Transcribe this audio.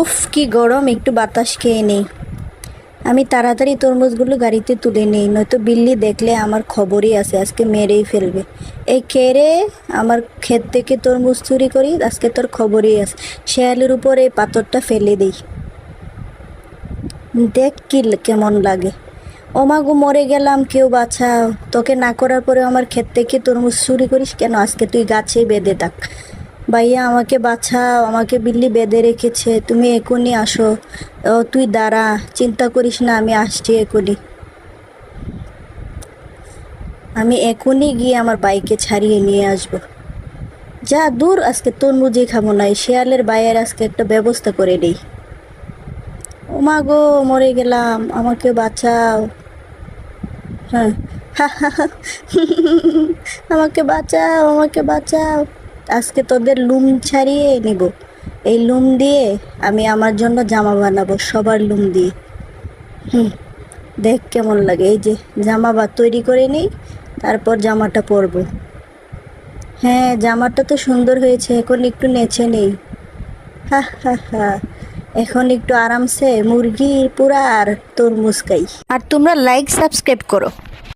উফ কি গরম, একটু বাতাস খেয়ে নেই। আমি তাড়াতাড়ি তরমুজগুলো গাড়িতে তুলে নেই, নয়তো বিল্লি দেখলে আমার খবরই আছে, আজকে মেরেই ফেলবে। এই কে রে? আমার ক্ষেত থেকে তরমুজ চুরি করি, আজকে তোর খবরই আছে। শেয়ালের উপর এই পাথরটা ফেলে দিই, দেখ কি কেমন লাগে। ওমাগো মরে গেলাম, কেউ বাঁচাও। তোকে না করার পরে আমার ক্ষেত থেকে তরমুজ চুরি করিস কেন? আজকে তুই গাছে বেঁধে থাক। ভাইয়া আমাকে বাঁচাও, আমাকে বিল্লি বেঁধে রেখেছে, তুমি এখনই আসো। ও তুই দাঁড়া, চিন্তা করিস না, আমি আসছি এখনই। আমি এখনই গিয়ে আমার বাইকে ছাড়িয়ে নিয়ে আসবো। যা দূর, আজকে তরমুজই খাবো না, এই শেয়ালের বাইয়ের আজকে একটা ব্যবস্থা করে নেই। ওমা গো, মরে গেলাম, আমাকে বাঁচাও। হ্যাঁ, আমাকে বাঁচাও, আমাকে বাঁচাও। আজকে তোদের লুম ছাড়িয়ে নিব। এই লুম দিয়ে আমি আমার জন্য জামা বানাবো, সবার লুম দিয়ে। হুম, দেখ কেমন লাগে। এই যে জামা বা তৈরি করে নিই, তারপর জামাটা পরবো। হ্যাঁ, জামাটা তো সুন্দর হয়েছে, এখন একটু নেচে নেই। হা হা হা, এখন একটু আরামসে মুরগি পুরা আর তরমুজ খাই। আর তোমরা লাইক সাবস্ক্রাইব করো।